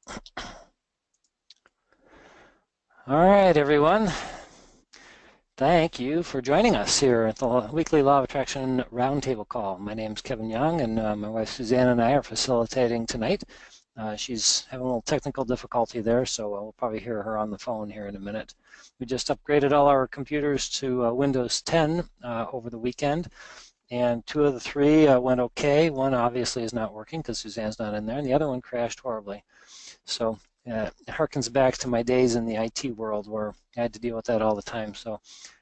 All right, everyone. Thank you for joining us here at the weekly Law of Attraction Roundtable call. My name is Kevin Young, and my wife Suzanne and I are facilitating tonight. She's having a little technical difficulty there, so we'll probably hear her on the phone here in a minute. We just upgraded all our computers to Windows 10 over the weekend, and two of the three went okay. One obviously is not working because Suzanne's not in there, and the other one crashed horribly. So it harkens back to my days in the IT world where I had to deal with that all the time. So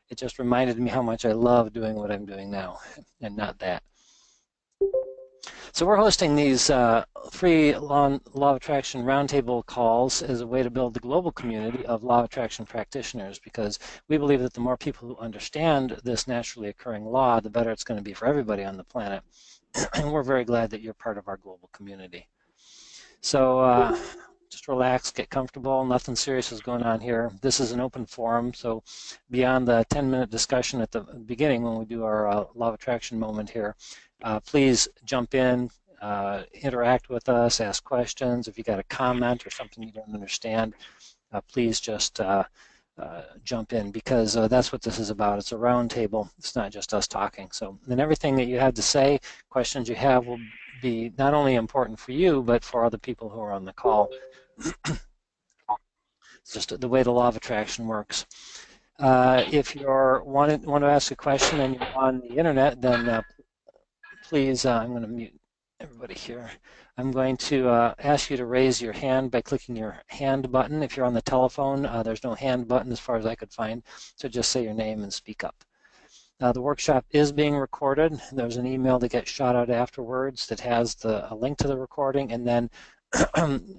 it just reminded me how much I love doing what I'm doing now and not that. So we're hosting these free Law of Attraction Roundtable calls as a way to build the global community of Law of Attraction practitioners, because we believe that the more people who understand this naturally occurring law, the better it's going to be for everybody on the planet. And we're very glad that you're part of our global community. So just relax, get comfortable. Nothing serious is going on here. This is an open forum, so beyond the 10-minute discussion at the beginning when we do our Law of Attraction moment here, please jump in, interact with us, ask questions. If you got a comment or something you don't understand, please just jump in, because that's what this is about. It's a round table. It's not just us talking. So then everything that you have to say, questions you have, will be not only important for you, but for other people who are on the call. It's just the way the law of attraction works. If you want to ask a question and you're on the internet, then please, I'm going to mute everybody here. I'm going to ask you to raise your hand by clicking your hand button. If you're on the telephone, there's no hand button as far as I could find, so just say your name and speak up. The workshop is being recorded. There's an email that gets shot out afterwards that has a link to the recording, and then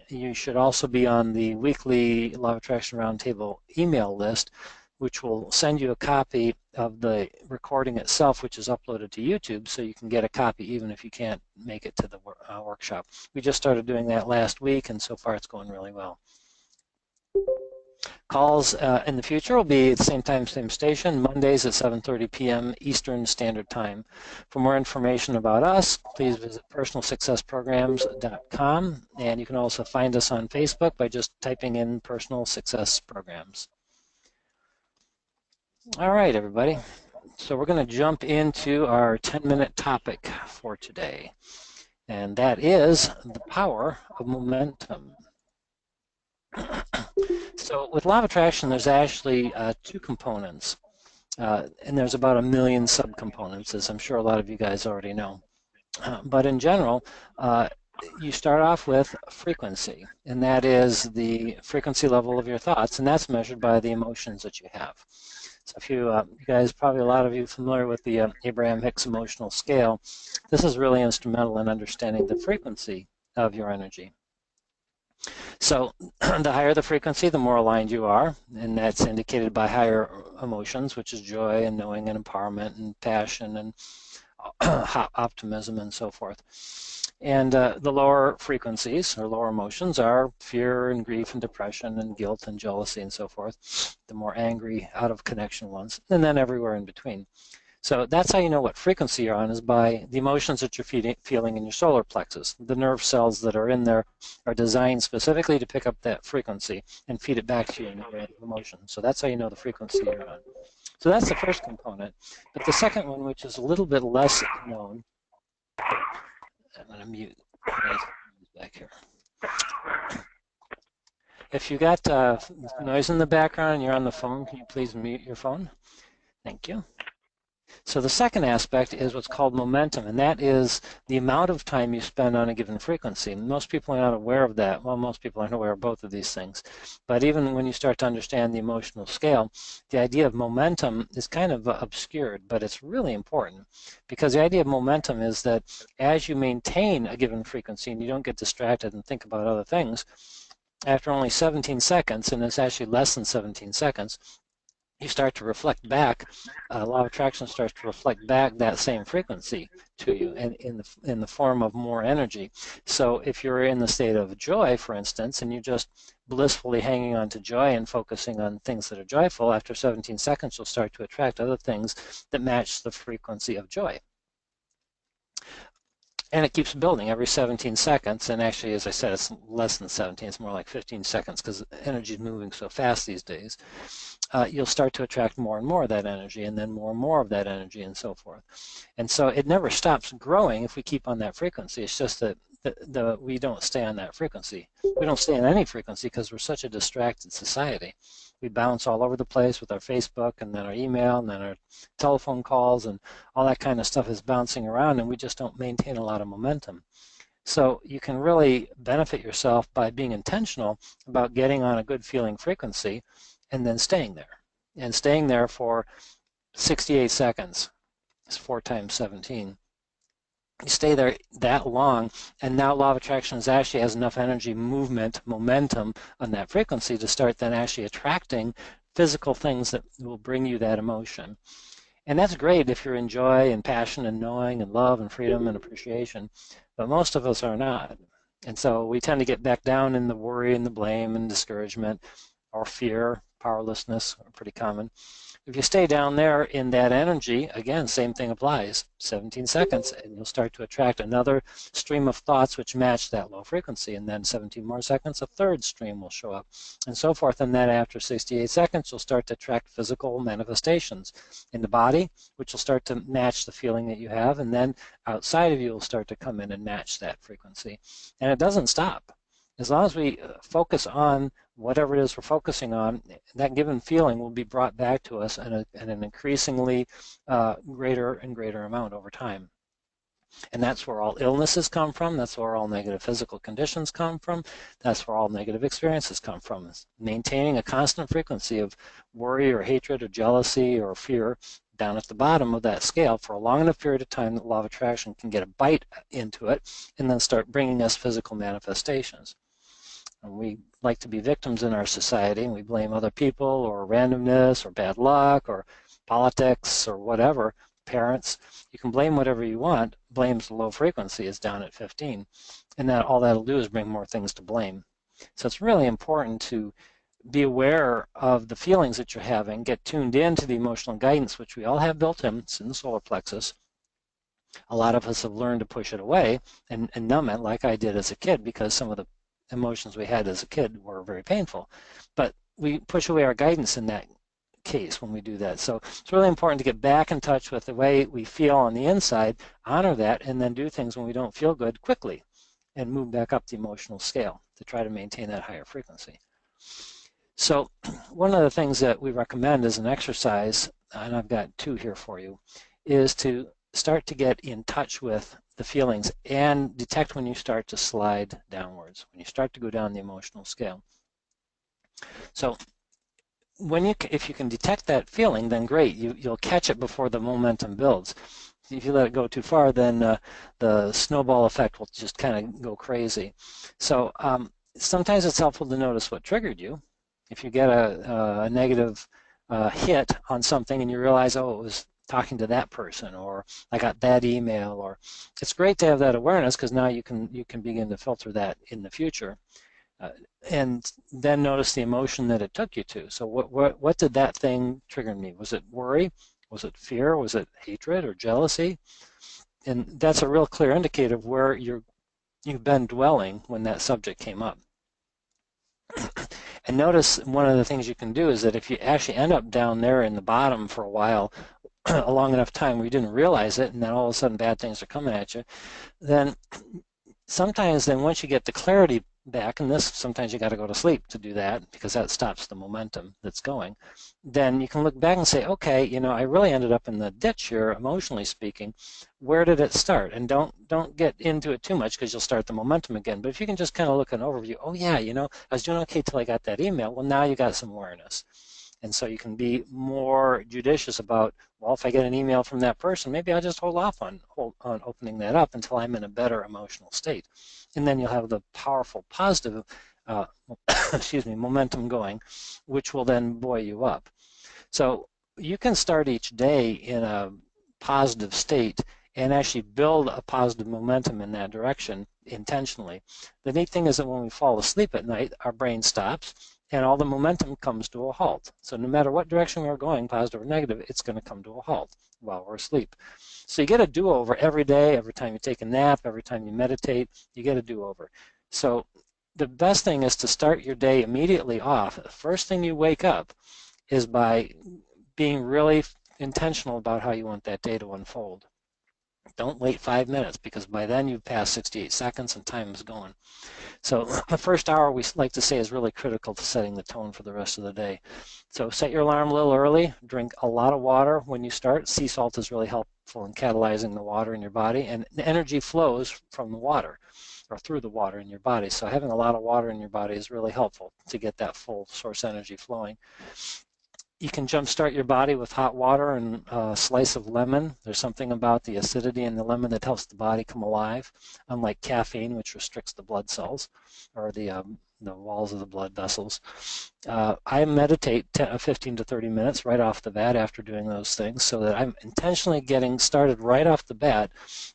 you should also be on the weekly Law of Attraction Roundtable email list, which will send you a copy of the recording itself, which is uploaded to YouTube, so you can get a copy even if you can't make it to the workshop. We just started doing that last week, and so far it's going really well. Calls in the future will be at the same time, same station, Mondays at 7:30 p.m. Eastern Standard Time. For more information about us, please visit personalsuccessprograms.com, and you can also find us on Facebook by just typing in Personal Success Programs. All right, everybody. So we're going to jump into our 10-minute topic for today, and that is the power of momentum. So with law of attraction, there's actually two components, and there's about 1 million subcomponents, as I'm sure a lot of you guys already know. But in general, you start off with frequency, and that is the frequency level of your thoughts, and that's measured by the emotions that you have. So if you guys, probably a lot of you familiar with the Abraham Hicks emotional scale, this is really instrumental in understanding the frequency of your energy. So the higher the frequency, the more aligned you are, and that's indicated by higher emotions, which is joy and knowing and empowerment and passion and optimism and so forth. And the lower frequencies or lower emotions are fear and grief and depression and guilt and jealousy and so forth, the more angry, out of connection ones, and then everywhere in between. So that's how you know what frequency you're on, is by the emotions that you're feeling in your solar plexus. The nerve cells that are in there are designed specifically to pick up that frequency and feed it back to you in the way of emotion. So that's how you know the frequency you're on. So that's the first component. But the second one, which is a little bit less known, I'm going to mute back here. If you got noise in the background and you're on the phone, can you please mute your phone? Thank you. So the second aspect is what's called momentum, and that is the amount of time you spend on a given frequency. Most people are not aware of that. Well, most people aren't aware of both of these things. But even when you start to understand the emotional scale, the idea of momentum is kind of obscured, but it's really important, because the idea of momentum is that as you maintain a given frequency and you don't get distracted and think about other things, after only 17 seconds, and it's actually less than 17 seconds, you start to reflect back, law of attraction starts to reflect back that same frequency to you in the form of more energy. So if you're in the state of joy, for instance, and you're just blissfully hanging on to joy and focusing on things that are joyful, after 17 seconds you'll start to attract other things that match the frequency of joy. And it keeps building every 17 seconds. And actually, as I said, it's less than 17. It's more like 15 seconds because energy is moving so fast these days. You'll start to attract more and more of that energy, and then more and more of that energy, and so forth. And so it never stops growing if we keep on that frequency. It's just that we don't stay on that frequency. We don't stay on any frequency because we're such a distracted society. We bounce all over the place with our Facebook, and then our email, and then our telephone calls, and all that kind of stuff is bouncing around, and we just don't maintain a lot of momentum. So you can really benefit yourself by being intentional about getting on a good feeling frequency and then staying there. And staying there for 68 seconds. It's 4 times 17. You stay there that long, and now Law of Attraction actually has enough energy, movement, momentum on that frequency to start then actually attracting physical things that will bring you that emotion. And that's great if you're in joy and passion and knowing and love and freedom and appreciation, but most of us are not. And so we tend to get back down in the worry and the blame and discouragement or fear, powerlessness are pretty common. If you stay down there in that energy, again, same thing applies. 17 seconds, and you'll start to attract another stream of thoughts which match that low frequency. And then 17 more seconds, a third stream will show up, and so forth. And then after 68 seconds, you'll start to attract physical manifestations in the body, which will start to match the feeling that you have. And then outside of you will start to come in and match that frequency. And it doesn't stop. As long as we focus on whatever it is we're focusing on, that given feeling will be brought back to us in an increasingly greater and greater amount over time. And that's where all illnesses come from. That's where all negative physical conditions come from. That's where all negative experiences come from. It's maintaining a constant frequency of worry or hatred or jealousy or fear down at the bottom of that scale for a long enough period of time that Law of Attraction can get a bite into it and then start bringing us physical manifestations. And we like to be victims in our society, and we blame other people or randomness or bad luck or politics or whatever, parents. You can blame whatever you want. Blame's low frequency is down at 15, and that all that'll do is bring more things to blame. So it's really important to be aware of the feelings that you're having, get tuned into the emotional guidance, which we all have built in. It's in the solar plexus. A lot of us have learned to push it away and numb it like I did as a kid because some of the emotions we had as a kid were very painful. But we push away our guidance in that case when we do that. So it's really important to get back in touch with the way we feel on the inside, honor that, and then do things when we don't feel good quickly and move back up the emotional scale to try to maintain that higher frequency. So one of the things that we recommend as an exercise, and I've got 2 here for you, is to start to get in touch with the feelings and detect when you start to slide downwards, when you start to go down the emotional scale. So if you can detect that feeling, then great, you'll catch it before the momentum builds. If you let it go too far, then the snowball effect will just kind of go crazy. So sometimes it's helpful to notice what triggered you. If you get a negative hit on something and you realize, oh, it was talking to that person, or I got that email, or it's great to have that awareness because now you can begin to filter that in the future, and then notice the emotion that it took you to. So what did that thing trigger me? Was it worry? Was it fear? Was it hatred or jealousy? And that's a real clear indicator of where you've been dwelling when that subject came up. And notice one of the things you can do is that if you actually end up down there in the bottom for a while, a long enough time where you didn't realize it, and then all of a sudden bad things are coming at you, then sometimes once you get the clarity back, and this sometimes you got to go to sleep to do that because that stops the momentum that's going, then you can look back and say, okay, I really ended up in the ditch here, emotionally speaking. Where did it start? And don't get into it too much because you'll start the momentum again. But if you can just kind of look at an overview, oh yeah, I was doing okay till I got that email. Well, now you got some awareness. And so you can be more judicious about, well, if I get an email from that person, maybe I'll just hold off on opening that up until I'm in a better emotional state. And then you'll have the powerful positive momentum going, which will then buoy you up. So you can start each day in a positive state and actually build a positive momentum in that direction intentionally. The neat thing is that when we fall asleep at night, our brain stops and all the momentum comes to a halt. So no matter what direction we're going, positive or negative, it's going to come to a halt while we're asleep. So you get a do-over every day, every time you take a nap, every time you meditate, you get a do-over. So the best thing is to start your day immediately off. The first thing you wake up is by being really intentional about how you want that day to unfold. Don't wait 5 minutes, because by then you've passed 68 seconds and time is going. So the first hour, we like to say, is really critical to setting the tone for the rest of the day. So set your alarm a little early, drink a lot of water when you start. Sea salt is really helpful in catalyzing the water in your body, and the energy flows from the water or through the water in your body. So having a lot of water in your body is really helpful to get that full source energy flowing. You can jumpstart your body with hot water and a slice of lemon. There's something about the acidity in the lemon that helps the body come alive, unlike caffeine, which restricts the blood cells or the walls of the blood vessels. I meditate 15 to 30 minutes right off the bat after doing those things, so that I'm intentionally getting started right off the bat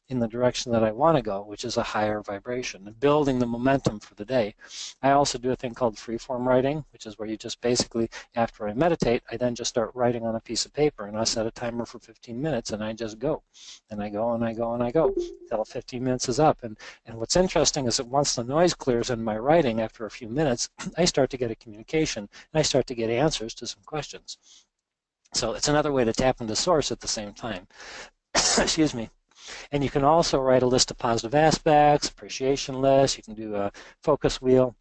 in the direction that I want to go, which is a higher vibration, and building the momentum for the day. I also do a thing called freeform writing, which is where you just basically, after I meditate, I then just start writing on a piece of paper, and I set a timer for 15 minutes, and I just go. And I go, and I go, and I go, until 15 minutes is up. And what's interesting is that once the noise clears in my writing after a few minutes, I start to get a communication, and I start to get answers to some questions. So it's another way to tap into source at the same time. Excuse me. And you can also write a list of positive aspects, appreciation list. You can do a focus wheel.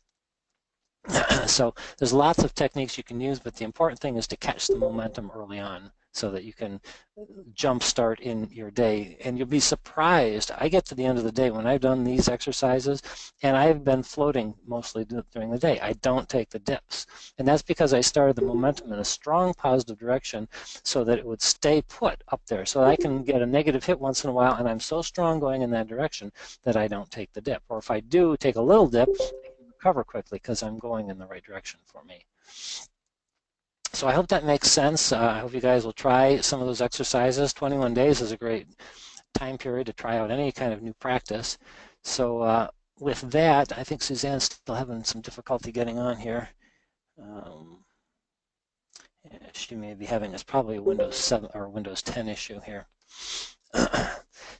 So there's lots of techniques you can use, but the important thing is to catch the momentum early on so that you can jumpstart in your day. And you'll be surprised. I get to the end of the day when I've done these exercises, and I've been floating mostly during the day. I don't take the dips. And that's because I started the momentum in a strong positive direction so that it would stay put up there. So I can get a negative hit once in a while, and I'm so strong going in that direction that I don't take the dip. Or if I do take a little dip, recover quickly because I'm going in the right direction for me. So I hope that makes sense. I hope you guys will try some of those exercises. 21 days is a great time period to try out any kind of new practice. So with that, I think Suzanne's still having some difficulty getting on here. She may be having, it's probably a Windows 7 or Windows 10 issue here.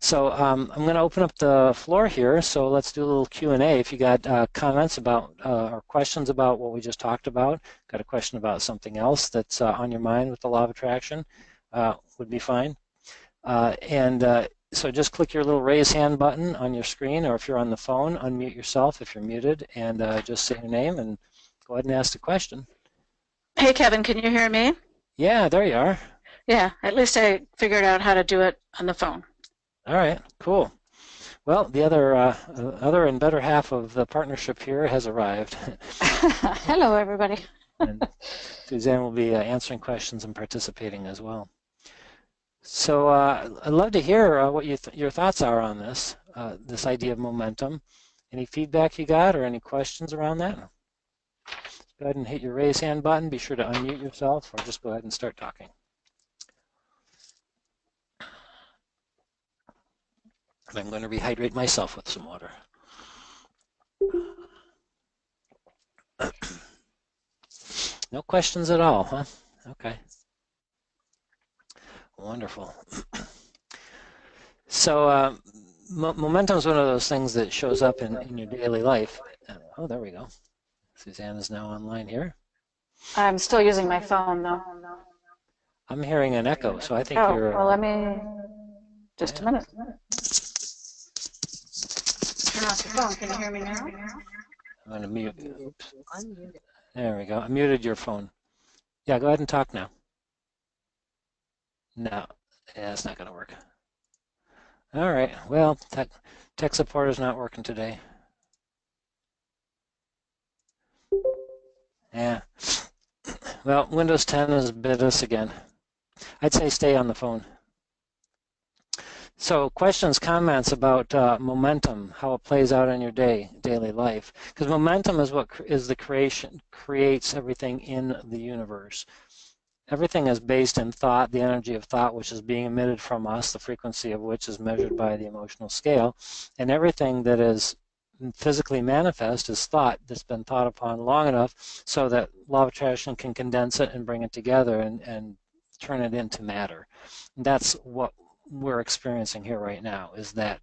So I'm going to open up the floor here. So let's do a little Q&A. If you got comments about or questions about what we just talked about, got a question about something else that's on your mind with the Law of Attraction, would be fine. So just click your little raise hand button on your screen, or if you're on the phone, unmute yourself if you're muted, and just say your name and go ahead and ask the question. Hey, Kevin, can you hear me? Yeah, there you are. Yeah, at least I figured out how to do it on the phone. All right, cool. Well, the other and better half of the partnership here has arrived. Hello, everybody. And Suzanne will be answering questions and participating as well. So I'd love to hear what your thoughts are on this, this idea of momentum. Any feedback you got or any questions around that? Go ahead and hit your raise hand button. Be sure to unmute yourself, or just go ahead and start talking. And I'm going to rehydrate myself with some water. No questions at all, huh? Okay. Wonderful. So momentum is one of those things that shows up in your daily life. Oh, there we go. Suzanne is now online here. I'm still using my phone, though. I'm hearing an echo, so I think you're... well, let me... Just a minute. Turn off the phone. Can you hear me now? I'm going to mute. Oops. There we go. I muted your phone. Yeah, go ahead and talk now. No, yeah, it's not going to work. All right. Well, tech support is not working today. Yeah. Well, Windows 10 has bit us again. I'd say stay on the phone. So questions, comments about momentum, how it plays out in your daily life. Because momentum is what creates everything in the universe. Everything is based in thought, the energy of thought, which is being emitted from us, the frequency of which is measured by the emotional scale. And everything that is physically manifest is thought that's been thought upon long enough so that law of attraction can condense it and bring it together and turn it into matter. And that's what we're experiencing here right now, is that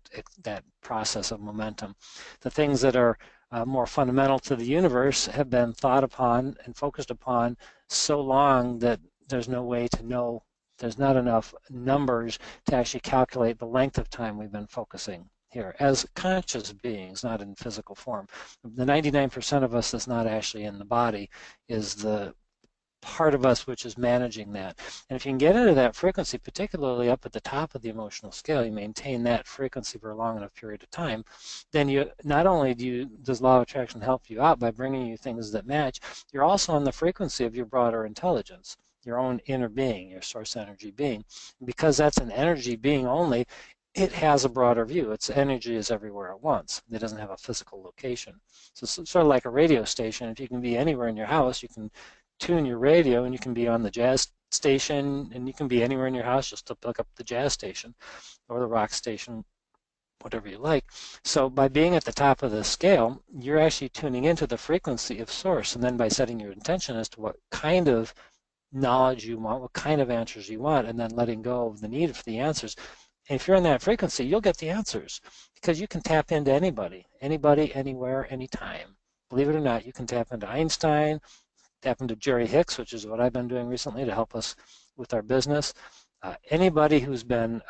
process of momentum. The things that are more fundamental to the universe have been thought upon and focused upon so long that there's no way to know. There's not enough numbers to actually calculate the length of time we've been focusing here as conscious beings, not in physical form. The 99% of us that's not actually in the body is the part of us which is managing that. And if you can get into that frequency, particularly up at the top of the emotional scale, you maintain that frequency for a long enough period of time, then you not only does law of attraction help you out by bringing you things that match, you're also on the frequency of your broader intelligence, your own inner being, your source energy being. Because that's an energy being only, it has a broader view. Its energy is everywhere at once. It doesn't have a physical location. So it's sort of like a radio station. If you can be anywhere in your house, you can tune your radio and you can be on the jazz station, and you can be anywhere in your house just to pick up the jazz station or the rock station, whatever you like. So by being at the top of the scale, you're actually tuning into the frequency of source, and then by setting your intention as to what kind of knowledge you want, what kind of answers you want, and then letting go of the need for the answers. And if you're in that frequency, you'll get the answers, because you can tap into anybody, anywhere, anytime. Believe it or not, you can tap into Einstein, tap into Jerry Hicks, which is what I've been doing recently to help us with our business. Anybody who's been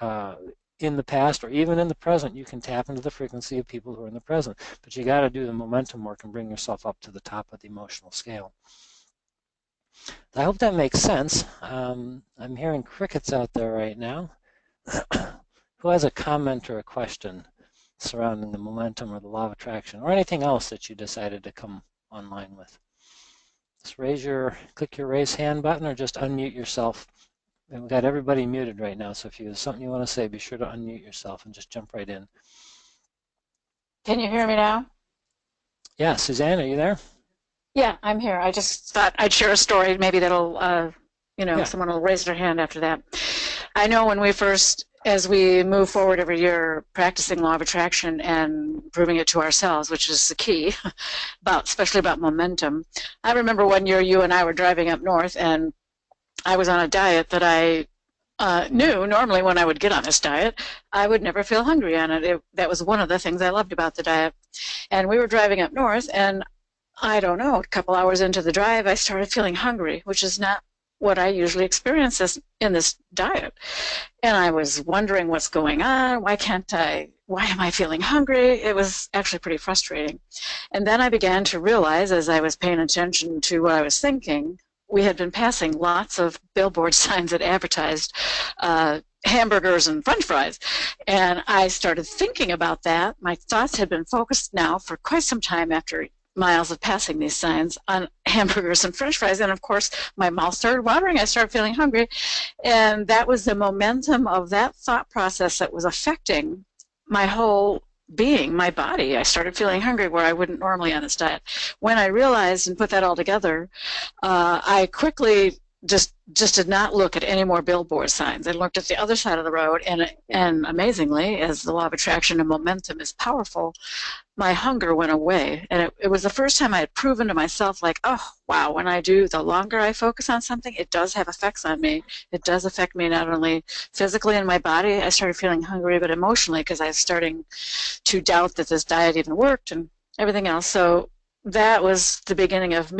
in the past or even in the present, you can tap into the frequency of people who are in the present. But you got to do the momentum work and bring yourself up to the top of the emotional scale. I hope that makes sense. I'm hearing crickets out there right now. Who has a comment or a question surrounding the momentum or the law of attraction or anything else that you decided to come online with? Just click your raise hand button or just unmute yourself. We've got everybody muted right now, so if you have something you want to say, be sure to unmute yourself and just jump right in. Can you hear me now? Yeah, Suzanne, are you there? Yeah, I'm here. I just thought I'd share a story. Maybe that'll, someone will raise their hand after that. I know when as we move forward every year, practicing law of attraction and proving it to ourselves, which is the key, especially about momentum. I remember one year you and I were driving up north, and I was on a diet that I knew normally when I would get on this diet, I would never feel hungry on it. That was one of the things I loved about the diet. And we were driving up north, and I don't know, a couple hours into the drive, I started feeling hungry, which is not what I usually experience in this diet. And I was wondering what's going on. Why am I feeling hungry? It was actually pretty frustrating. And then I began to realize, as I was paying attention to what I was thinking, we had been passing lots of billboard signs that advertised hamburgers and french fries. And I started thinking about that. My thoughts had been focused now for quite some time after miles of passing these signs on hamburgers and french fries. And of course, my mouth started watering. I started feeling hungry. And that was the momentum of that thought process that was affecting my whole being, my body. I started feeling hungry where I wouldn't normally on this diet. When I realized and put that all together, I quickly just did not look at any more billboard signs. I looked at the other side of the road, and amazingly, as the law of attraction and momentum is powerful, my hunger went away. And it was the first time I had proven to myself, like, oh, wow, the longer I focus on something, it does have effects on me. It does affect me not only physically in my body, I started feeling hungry, but emotionally, because I was starting to doubt that this diet even worked and everything else. So that was the beginning of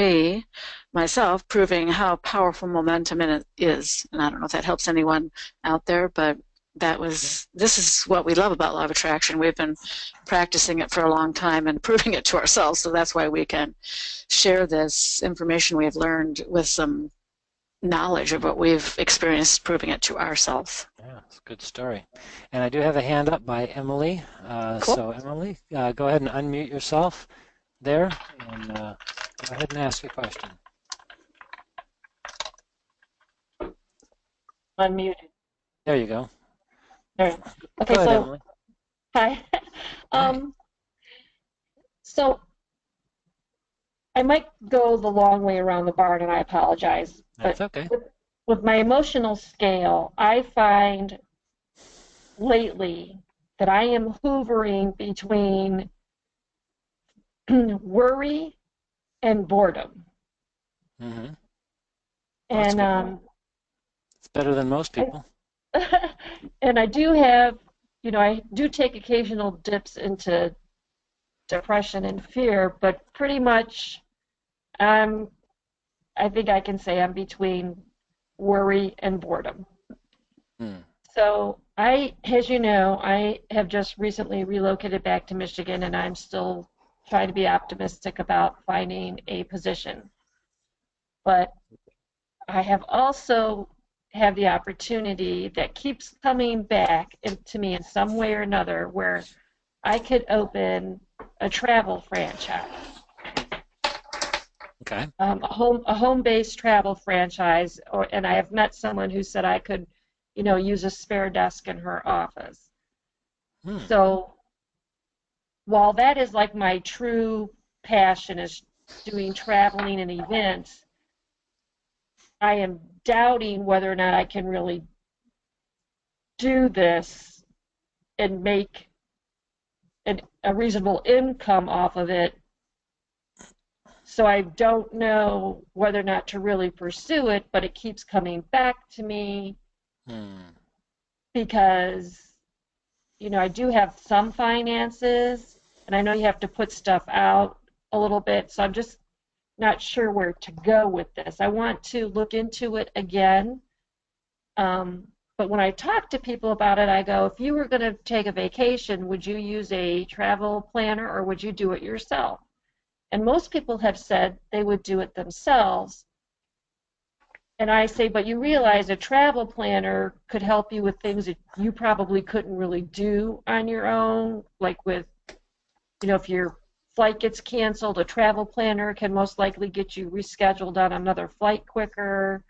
myself, proving how powerful momentum in it is. And I don't know if that helps anyone out there, but this is what we love about law of attraction. We've been practicing it for a long time and proving it to ourselves, so that's why we can share this information we have learned with some knowledge of what we've experienced, proving it to ourselves. Yeah, it's a good story. And I do have a hand up by Emily. Cool. So Emily, go ahead and unmute yourself there, and go ahead and ask your question. Unmuted. There you go. There. Okay, Go ahead, so Emily. hi. So I might go the long way around the barn, and I apologize. That's okay. With my emotional scale, I find lately that I am hovering between worry and boredom. Mm-hmm. That's And good. It's better than most people. and I do have, I do take occasional dips into depression and fear, but pretty much I'm, I think I can say I'm between worry and boredom. Hmm. So as you know, I have just recently relocated back to Michigan, and I'm still trying to be optimistic about finding a position. But I have also have the opportunity that keeps coming back to me in some way or another where I could open a travel franchise, Okay. a home-based travel franchise, and I have met someone who said I could, use a spare desk in her office. Hmm. So while that is like my true passion is doing traveling and events, I am doubting whether or not I can really do this and make a reasonable income off of it. So I don't know whether or not to really pursue it, but it keeps coming back to me Hmm. because, I do have some finances, and I know you have to put stuff out a little bit, so I'm just not sure where to go with this. I want to look into it again. But when I talk to people about it, I go, if you were going to take a vacation, would you use a travel planner or would you do it yourself? And most people have said they would do it themselves. And I say, but you realize a travel planner could help you with things that you probably couldn't really do on your own, like with, if your flight gets canceled, a travel planner can most likely get you rescheduled on another flight quicker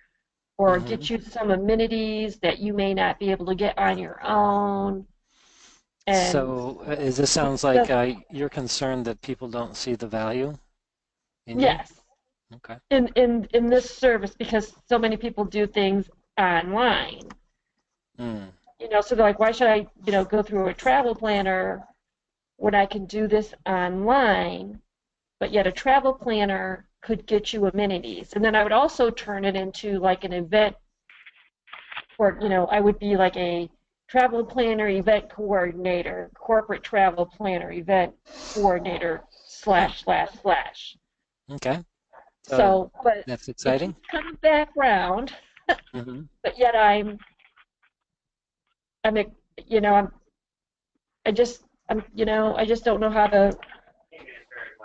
or Mm-hmm. get you some amenities that you may not be able to get on your own. And So, this sounds like you're concerned that people don't see the value in you? yes, Okay. in this service because so many people do things online. Hmm. So they're like, why should I, go through a travel planner when I can do this online? But yet a travel planner could get you amenities. And then I would also turn it into like an event where, I would be like a travel planner, event coordinator, corporate travel planner, event coordinator, Hmm. slash, slash, slash. Okay. So So, but that's it exciting. keeps coming back round, Mm-hmm. but yet I'm, you know, I'm, I just don't know how to,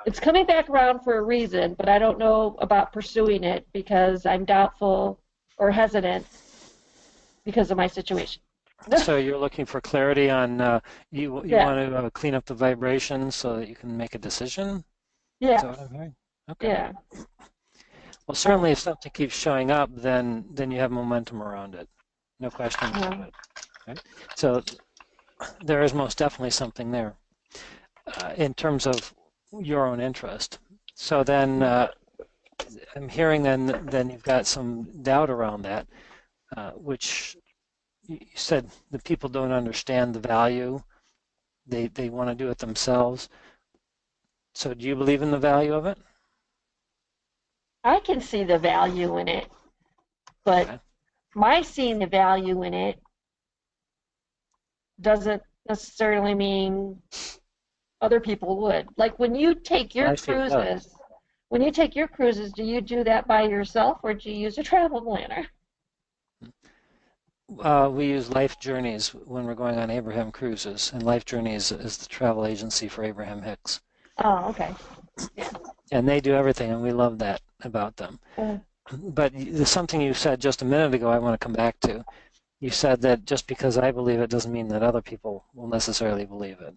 it's coming back around for a reason, but I don't know about pursuing it because I'm doubtful or hesitant because of my situation. So you're looking for clarity on you Yeah, want to clean up the vibrations so that you can make a decision? Is that what I'm yes, hearing? Okay. yeah. Well, certainly if something keeps showing up, then you have momentum around it. No question about Um, it. Right? So there is most definitely something there in terms of your own interest. So then I'm hearing then you've got some doubt around that, which you said the people don't understand the value. They want to do it themselves. So do you believe in the value of it? I can see the value in it, but Okay. my seeing the value in it doesn't necessarily mean other people would. Like Well, I see it does. when you take your cruises, do you do that by yourself or do you use a travel planner? We use Life Journeys when we're going on Abraham cruises, and Life Journeys is the travel agency for Abraham Hicks. Oh, okay. Yeah. And they do everything, and we love that about them. Uh, But there's something you said just a minute ago I want to come back to. You said that just because I believe it doesn't mean that other people will necessarily believe it.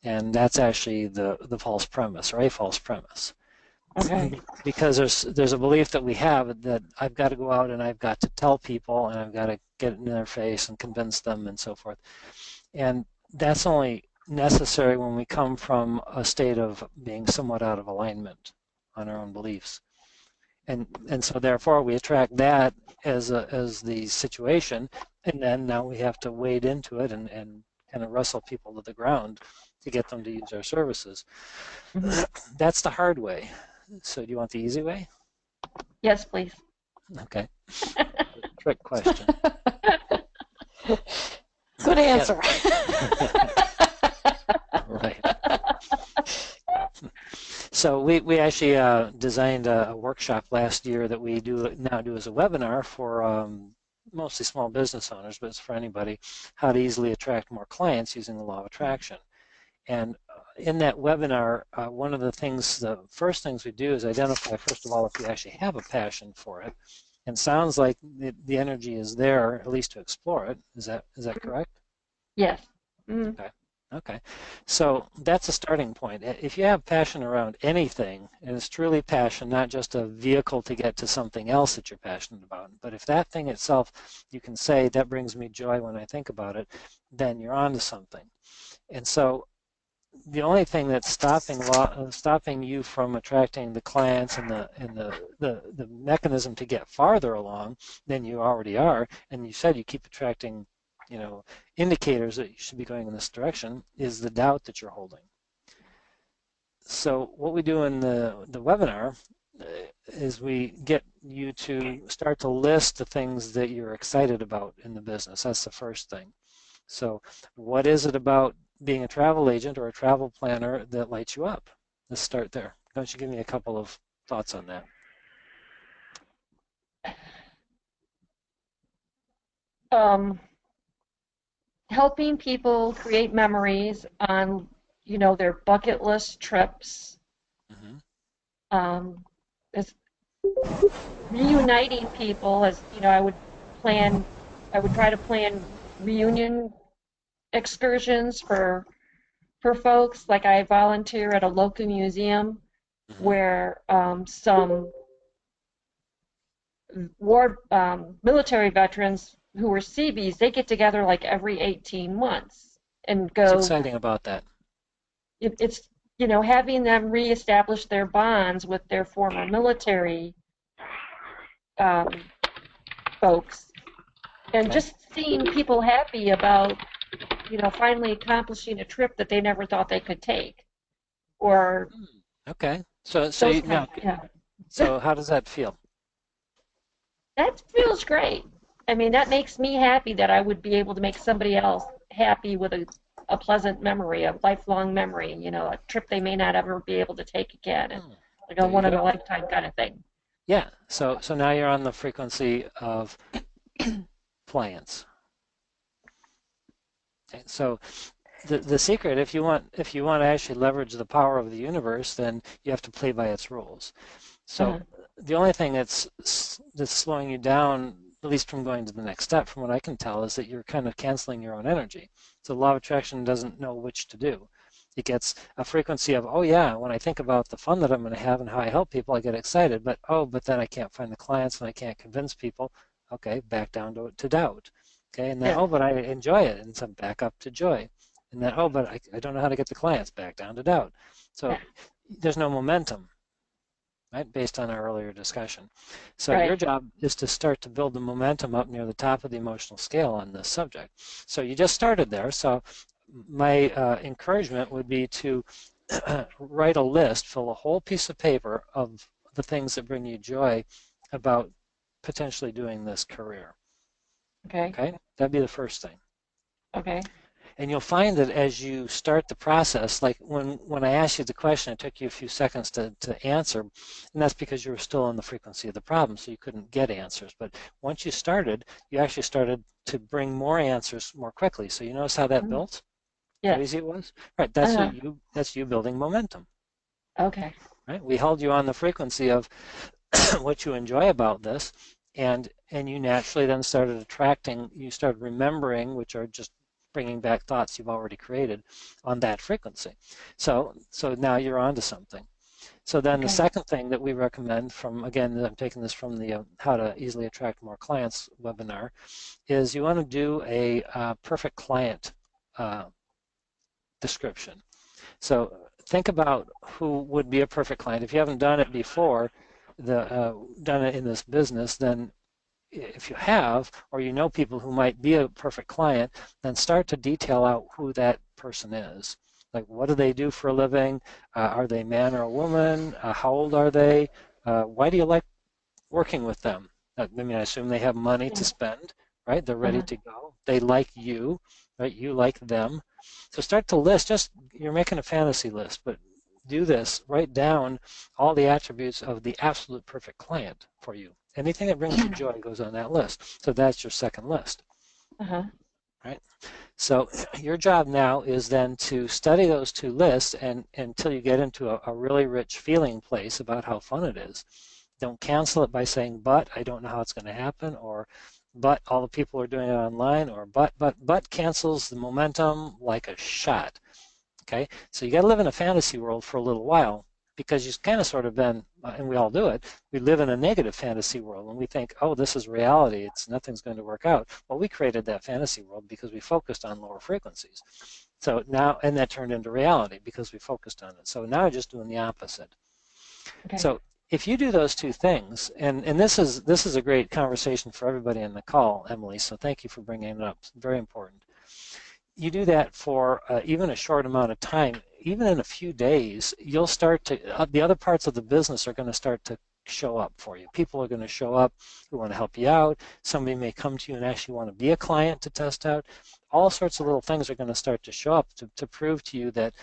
And that's actually the false premise, or a false premise. okay. Because there's a belief that we have that I've got to go out and I've got to tell people and I've got to get in their face and convince them and so forth. And that's only necessary when we come from a state of being somewhat out of alignment on our own beliefs. And so therefore we attract that as the situation, and then now we have to wade into it and kind of wrestle people to the ground to get them to use our services. Mhm. That's the hard way. So do you want the easy way? Yes, please. Okay. Trick question. Good Yeah. answer. Right. So we actually designed a workshop last year that we now do as a webinar for mostly small business owners, but it's for anybody, how to easily attract more clients using the law of attraction. And in that webinar, one of the first things we do is identify, first of all, if you actually have a passion for it. And sounds like the energy is there, at least to explore it. Is that correct? Yes. Mm-hmm. Okay. Okay. So that's a starting point. If you have passion around anything, and it's truly passion, not just a vehicle to get to something else that you're passionate about, but if that thing itself, you can say, that brings me joy when I think about it, then you're onto something. And so the only thing that's stopping you from attracting the clients and the mechanism to get farther along than you already are, and you said you keep attracting, indicators that you should be going in this direction, is the doubt that you're holding. So what we do in the webinar is we get you to start to list the things that you're excited about in the business. That's the first thing. So what is it about being a travel agent or a travel planner that lights you up? Let's start there. Why don't you give me a couple of thoughts on that? Helping people create memories on, their bucket list trips. Mm-hmm. It's reuniting people, as I would try to plan reunion excursions for folks. Like, I volunteer at a local museum Mm-hmm. where some military veterans who were Seabees, they get together like every 18 months and What's go. exciting about that? It's having them reestablish their bonds with their former military folks, and Okay. just seeing people happy about finally accomplishing a trip that they never thought they could take, or Okay. So those kind. Yeah, so how does that feel? that feels great. I mean, that makes me happy that I would be able to make somebody else happy with a pleasant memory, a lifelong memory, a trip they may not ever be able to take again, and like a There you one in a go. lifetime kind of thing. Yeah. So now you're on the frequency of clients. Okay. So the secret, if you want to actually leverage the power of the universe, then you have to play by its rules. So the only thing that's slowing you down, at least from going to the next step, from what I can tell, is that you're kind of canceling your own energy. So the law of attraction doesn't know which to do. It gets a frequency of, oh yeah, when I think about the fun that I'm going to have and how I help people, I get excited. But then I can't find the clients and I can't convince people. Okay, back down to doubt. Okay, and then, Yeah. but I enjoy it, and some back up to joy. And then, but I don't know how to get the clients, back down to doubt. So Yeah. there's no momentum, right, based on our earlier discussion. So Right. your job is to start to build the momentum up near the top of the emotional scale on this subject. So you just started there. So my encouragement would be to write a list, fill a whole piece of paper of the things that bring you joy about potentially doing this career. Okay. Okay, that'd be the first thing. Okay. And you'll find that as you start the process, like when I asked you the question, it took you a few seconds to answer, and that's because you were still in the frequency of the problem, so you couldn't get answers. But once you started, you actually started to bring more answers more quickly. So you notice how that built? How Yes. easy it was? Right, that's you building momentum. Okay. Right? We held you on the frequency of what you enjoy about this, and you naturally then started attracting, you started remembering, which are just bringing back thoughts you've already created on that frequency. So now you're on to something. So then the second thing that we recommend, from, again, I'm taking this from the How to Easily Attract More Clients webinar, is you want to do a perfect client description. So think about who would be a perfect client. If you haven't done it before, done it in this business, then if you have, or you know people who might be a perfect client, then start to detail out who that person is. Like, what do they do for a living? Are they a man or a woman? How old are they? Why do you like working with them? I mean, I assume they have money to spend, right? They're ready to go. They like you, right? You like them. So start to list, just, you're making a fantasy list, but do this. Write down all the attributes of the absolute perfect client for you. Anything that brings you joy goes on that list. So that's your second list, right? So your job now is then to study those two lists and until you get into a really rich feeling place about how fun it is. Don't cancel it by saying, but I don't know how it's going to happen, or but all the people are doing it online, or but cancels the momentum like a shot. Okay, so you got to live in a fantasy world for a little while, because you've kind of sort of been, and we all do it, we live in a negative fantasy world and we think, oh, this is reality, nothing's going to work out. Well, we created that fantasy world because we focused on lower frequencies. So now, and that turned into reality because we focused on it. So now you're just doing the opposite. Okay. So if you do those two things, and this is a great conversation for everybody on the call, Emily, so thank you for bringing it up. It's very important. You do that for even a short amount of time, even in a few days, you'll start to, the other parts of the business are going to start to show up for you. People are going to show up who want to help you out. Somebody may come to you and actually want to be a client to test out. All sorts of little things are going to start to show up to prove to you that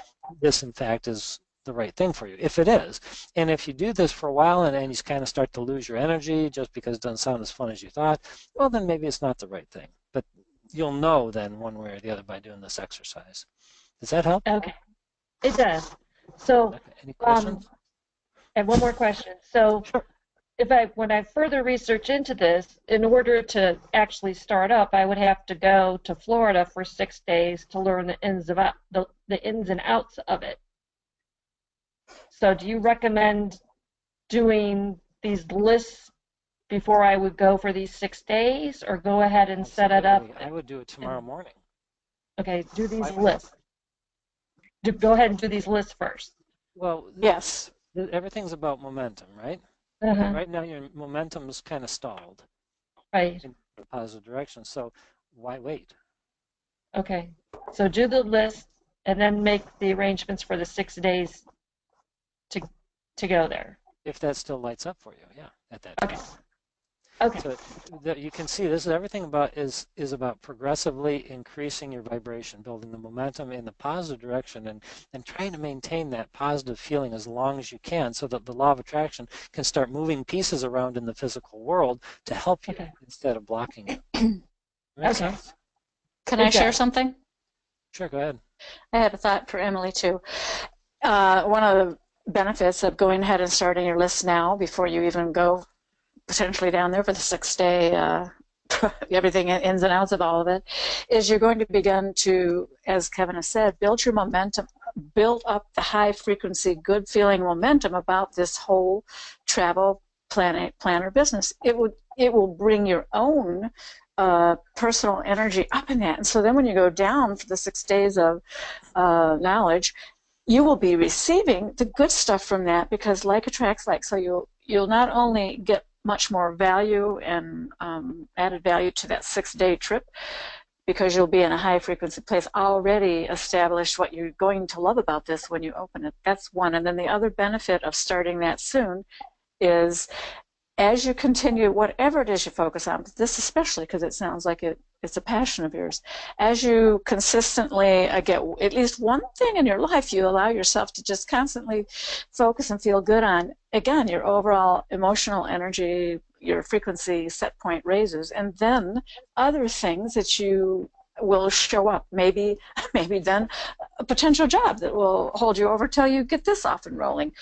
this, in fact, is the right thing for you, if it is. And if you do this for a while and you kind of start to lose your energy just because it doesn't sound as fun as you thought, well, then maybe it's not the right thing. But you'll know then one way or the other by doing this exercise. Does that help? Okay, it does. So, Any questions? and one more question. So, Sure. when I further research into this, in order to actually start up, I would have to go to Florida for 6 days to learn the ins and outs of it. So, do you recommend doing these lists before I would go for these 6 days, or go ahead and set it up? I would do it tomorrow morning. Okay, do these lists. Go ahead and do these lists first. Well, Yes. everything's about momentum, right? Uh-huh. Right now your momentum is kind of stalled Right. in a positive direction. So why wait? Okay. So do the list and then make the arrangements for the 6 days to go there. If that still lights up for you, yeah, at that Okay. time. Okay. So you can see this is everything about is about progressively increasing your vibration, building the momentum in the positive direction, and trying to maintain that positive feeling as long as you can, so that the law of attraction can start moving pieces around in the physical world to help you instead of blocking you. Makes sense? Can I share something? Sure, go ahead. I had a thought for Emily too. One of the benefits of going ahead and starting your list now before you even go potentially down there for the 6-day, everything ins and outs of all of it, is you're going to begin to, as Kevin has said, build your momentum, build up the high frequency, good feeling momentum about this whole travel planner business. It will bring your own personal energy up in that. And so then when you go down for the 6 days of knowledge, you will be receiving the good stuff from that, because like attracts like. So you'll not only get much more value and added value to that 6-day trip, because you'll be in a high frequency place, already established what you're going to love about this when you open it. That's one. And then the other benefit of starting that soon is, as you continue whatever it is you focus on, this especially because it sounds like it's a passion of yours, as you consistently get at least one thing in your life you allow yourself to just constantly focus and feel good on, again, your overall emotional energy, your frequency set point raises, and then other things that you will show up. Maybe then a potential job that will hold you over till you get this off and rolling.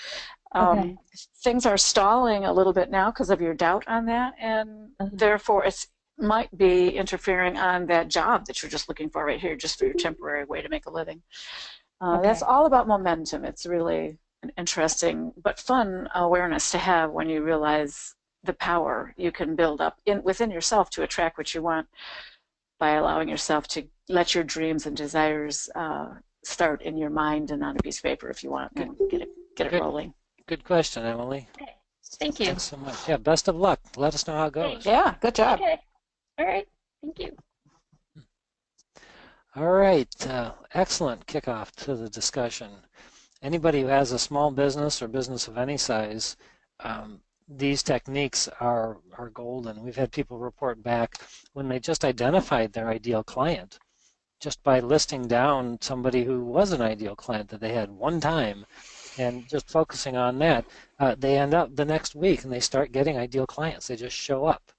Things are stalling a little bit now because of your doubt on that, and therefore it might be interfering on that job that you're just looking for right here, just for your temporary way to make a living. That's all about momentum. It's really an interesting but fun awareness to have when you realize the power you can build up within yourself to attract what you want, by allowing yourself to let your dreams and desires start in your mind and on a piece of paper if you want, and get it rolling. Good question, Emily. Okay. Thank you. Thanks so much. Yeah, best of luck. Let us know how it goes. Yeah, good job. Okay. All right. Thank you. All right, excellent kickoff to the discussion. Anybody who has a small business or business of any size, these techniques are golden. We've had people report back when they just identified their ideal client, just by listing down somebody who was an ideal client that they had one time and just focusing on that, they end up the next week and they start getting ideal clients. They just show up.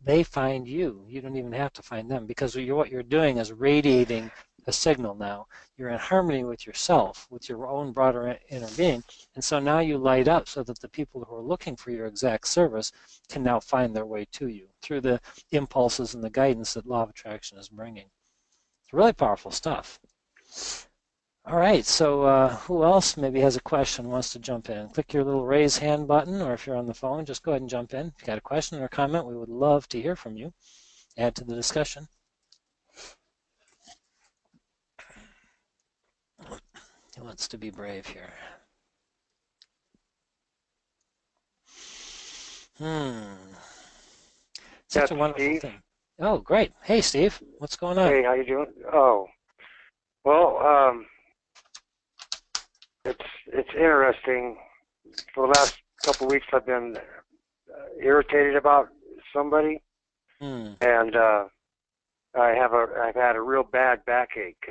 They find you. You don't even have to find them because what you're doing is radiating a signal now. You're in harmony with yourself, with your own broader inner being. And so now you light up so that the people who are looking for your exact service can now find their way to you through the impulses and the guidance that Law of Attraction is bringing. It's really powerful stuff. All right, so who else maybe has a question, wants to jump in? Click your little raise hand button, or if you're on the phone, just go ahead and jump in. If you got a question or comment, we would love to hear from you. Add to the discussion. Who wants to be brave here? Such That's a wonderful Steve. thing. Oh, great. Hey, Steve. What's going on? Hey, how you doing? Oh, well, it's interesting. For the last couple of weeks, I've been irritated about somebody, Hmm. and I've had a real bad backache,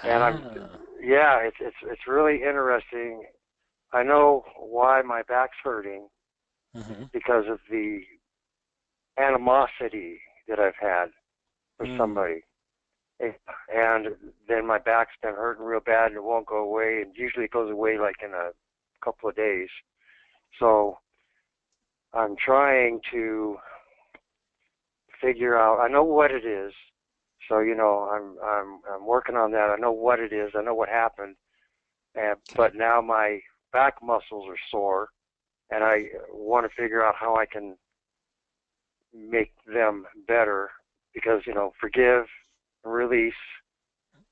and yeah, it's really interesting. I know why my back's hurting because of the animosity that I've had for somebody. And then my back's been hurting real bad and it won't go away, and usually it goes away like in a couple of days. So I'm trying to figure out, I know what it is. So, you know, I'm working on that. I know what it is. I know what happened. But now my back muscles are sore, and I want to figure out how I can make them better because, you know, forgive, release.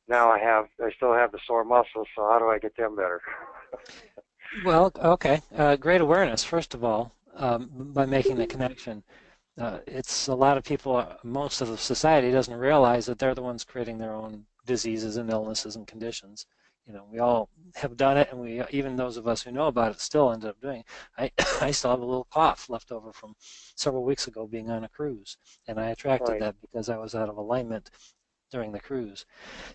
Now I still have the sore muscles, so how do I get them better? Well, okay. Great awareness, first of all, by making the connection. It's a lot of people, most of the society doesn't realize that they're the ones creating their own diseases and illnesses and conditions. You know, we all have done it, and even those of us who know about it still end up doing it. I still have a little cough left over from several weeks ago being on a cruise, and I attracted that because I was out of alignment during the cruise.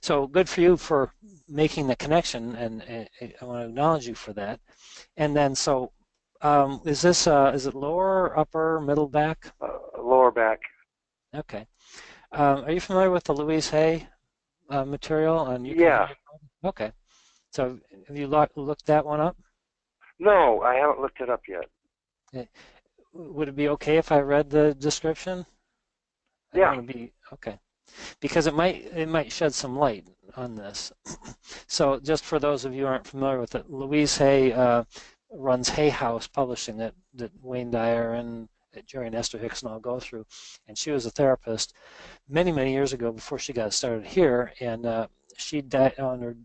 So good for you for making the connection, and I want to acknowledge you for that. And then, so is it lower, upper, middle back? Lower back. Okay. Are you familiar with the Louise Hay material on you? Yeah. Okay. So have you looked that one up? No, I haven't looked it up yet. Okay. Would it be okay if I read the description? Yeah. I want to be okay. Because it might shed some light on this. So just for those of you who aren't familiar with it, Louise Hay runs Hay House Publishing that Wayne Dyer and Jerry and Esther Hicks and all go through. And she was a therapist many, many years ago before she got started here. And she on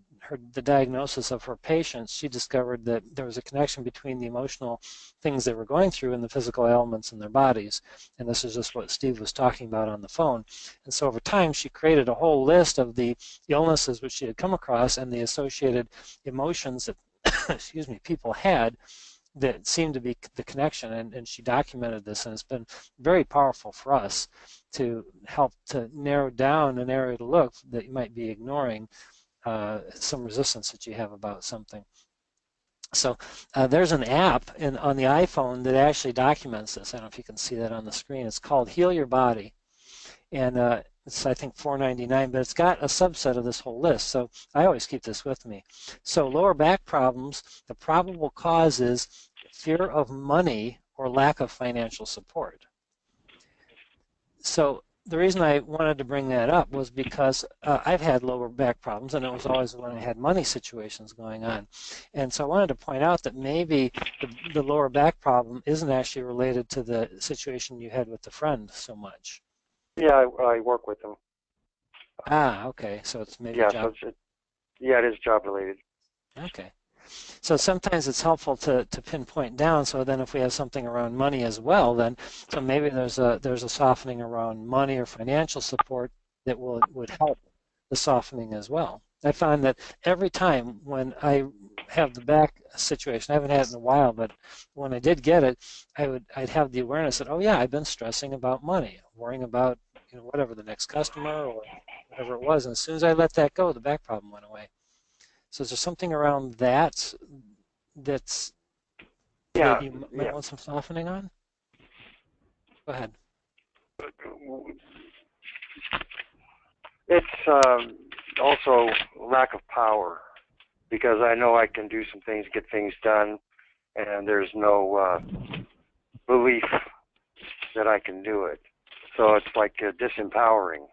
the diagnosis of her patients, she discovered that there was a connection between the emotional things they were going through and the physical ailments in their bodies. And this is just what Steve was talking about on the phone. And so over time, she created a whole list of the illnesses which she had come across and the associated emotions that excuse me, people had that seemed to be the connection. And she documented this, and it's been very powerful for us to help to narrow down an area to look that you might be ignoring, some resistance that you have about something. So there's an app on the iPhone that actually documents this. I don't know if you can see that on the screen. It's called Heal Your Body. And it's, I think, $4.99, but it's got a subset of this whole list. So I always keep this with me. So lower back problems, the probable cause is fear of money or lack of financial support. So the reason I wanted to bring that up was because I've had lower back problems, and it was always when I had money situations going on. And so I wanted to point out that maybe the lower back problem isn't actually related to the situation you had with the friend so much. Yeah, I work with them. Ah, okay. So it's maybe job. So it is job related. Okay. So sometimes it's helpful to pinpoint down. So then, if we have something around money as well, then so maybe there's a softening around money or financial support that would help the softening as well. I find that every time when I have the back situation, I haven't had it in a while, but when I did get it, I'd have the awareness that, oh yeah, I've been stressing about money, worrying about, whatever, the next customer or whatever it was. And as soon as I let that go, the back problem went away. So is there something around that that's Yeah, that you might want some softening on? Go ahead. It's also lack of power, because I know I can do some things, get things done, and there's no belief that I can do it. So it's like disempowering.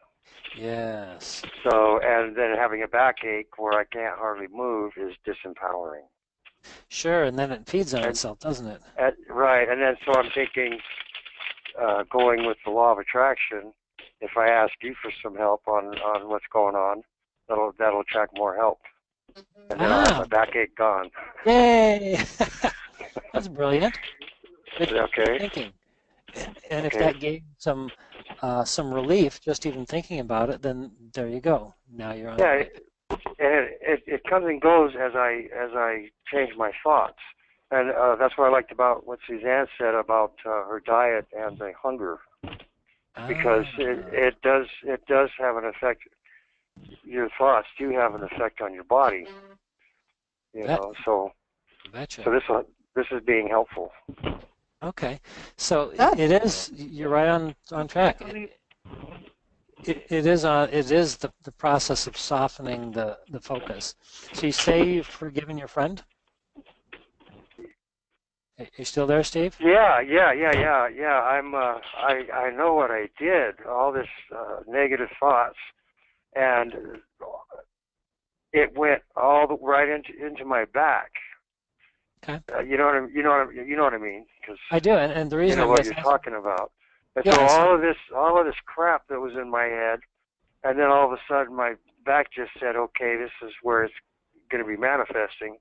Yes. So, and then having a backache where I can't hardly move is disempowering. Sure, and then it feeds on itself, doesn't it? Right, and then so I'm thinking, going with the law of attraction, if I ask you for some help on what's going on, that'll attract more help. And then I'll have my backache gone. Yay! That's brilliant. Good Okay. thinking. And if that gave some relief, just even thinking about it, then there you go. Now you're on. Yeah, and it comes and goes as I change my thoughts, and that's what I liked about what Suzanne said about her diet and the hunger, because it does have an effect. Your thoughts do have an effect on your body, So this is being helpful. Okay, so it is. You're right on track. It is the process of softening the focus. So you say you've forgiven your friend? Are you still there, Steve? Yeah. I know what I did. All this negative thoughts, and it went right into my back. Okay. You know what I mean? Cause I do, and the reason you know what you're talking about. And so all of this crap that was in my head, and then all of a sudden my back just said, okay, this is where it's going to be manifesting.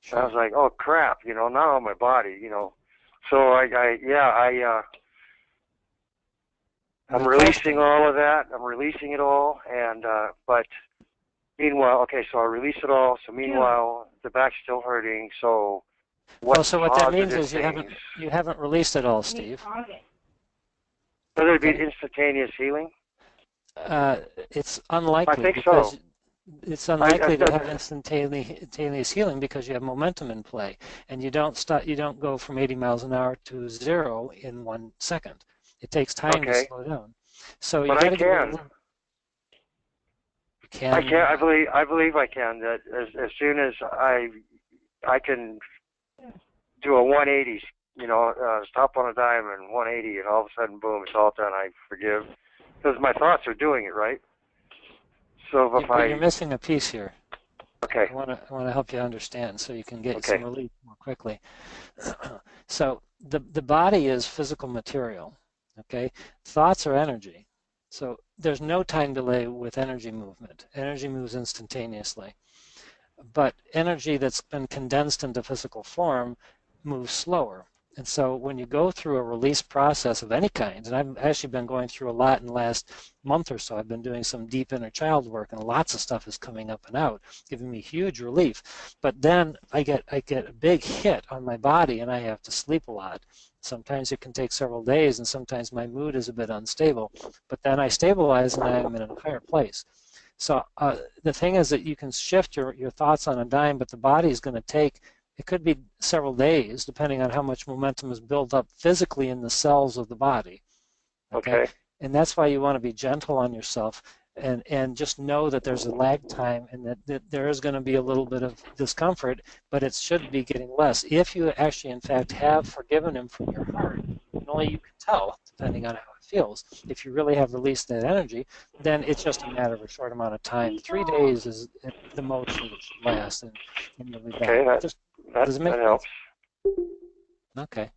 Sure. And I was like, oh crap, not on my body, So I'm releasing all of that. I'm releasing it all, and but meanwhile, okay, so I release it all. So meanwhile, the back's still hurting. So so what that means is you haven't released it all, Steve. So there'd be instantaneous healing? It's unlikely. I think so. It's unlikely to have instantaneous healing because you have momentum in play, and you don't go from 80 miles an hour to 0 in 1 second. It takes time to slow down. So you got to get. I can. I believe I can. That as soon as I can do a 180, stop on a dime and 180, and all of a sudden, boom, it's all done. I forgive, because my thoughts are doing it, right? So if you're missing a piece here. Okay. I want to help you understand so you can get some relief more quickly. So the body is physical material. Okay, thoughts are energy. So there's no time delay with energy movement. Energy moves instantaneously. But energy that's been condensed into physical form moves slower. And so when you go through a release process of any kind, and I've actually been going through a lot in the last month or so, I've been doing some deep inner child work, and lots of stuff is coming up and out, giving me huge relief. But then I get a big hit on my body, and I have to sleep a lot. Sometimes it can take several days, and sometimes my mood is a bit unstable. But then I stabilize, and I'm in a higher place. So the thing is that you can shift your thoughts on a dime, but the body is going to take, it could be several days, depending on how much momentum is built up physically in the cells of the body. Okay. And that's why you want to be gentle on yourself and just know that there's a lag time and that there is going to be a little bit of discomfort, but it should be getting less. If you actually, in fact, have forgiven him from your heart, and only you can tell, depending on how it feels. If you really have released that energy, then it's just a matter of a short amount of time. 3 days is the most that it should last, and you'll be back. Okay, that helps. Okay.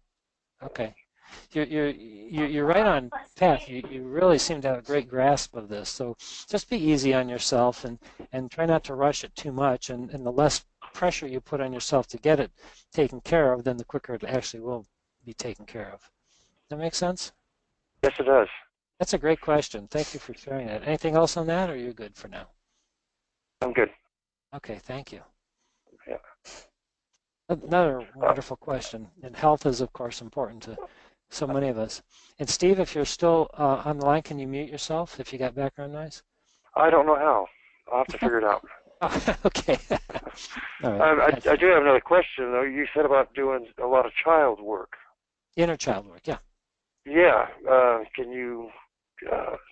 You're right on path. You really seem to have a great grasp of this. So just be easy on yourself and try not to rush it too much. And the less pressure you put on yourself to get it taken care of, then the quicker it actually will be taken care of. Does that make sense? Yes, it does. That's a great question. Thank you for sharing that. Anything else on that, or are you good for now? I'm good. Okay, thank you. Yeah. Another wonderful question. And health is, of course, important to so many of us. And Steve, if you're still on the line, can you mute yourself if you got background noise? I don't know how. I'll have to figure it out. Oh, okay. All right. I do have another question, though. You said about doing a lot of child work. Inner child work, yeah. Yeah. Can you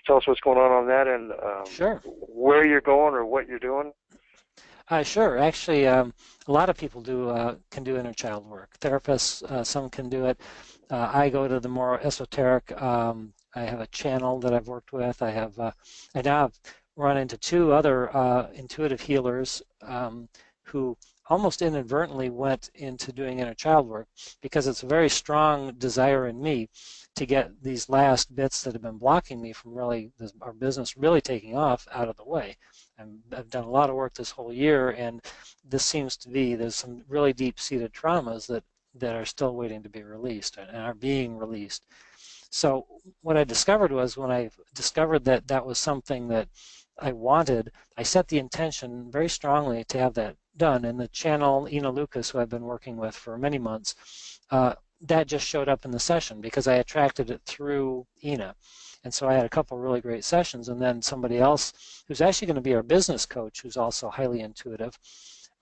tell us what's going on that and Sure. where you're going or what you're doing? Sure. Actually, a lot of people can do inner child work. Therapists, some can do it. I go to the more esoteric. I have a channel that I've worked with. I now have run into two other intuitive healers who almost inadvertently went into doing inner child work because it's a very strong desire in me to get these last bits that have been blocking me from really our business really taking off out of the way. I've done a lot of work this whole year, and this seems to be there's some really deep-seated traumas that are still waiting to be released and are being released. So what I discovered was when I discovered that that was something that I wanted, I set the intention very strongly to have that done. And the channel, Ina Lucas, who I've been working with for many months, that just showed up in the session because I attracted it through Ina. And so I had a couple of really great sessions, and then somebody else who's actually going to be our business coach, who's also highly intuitive,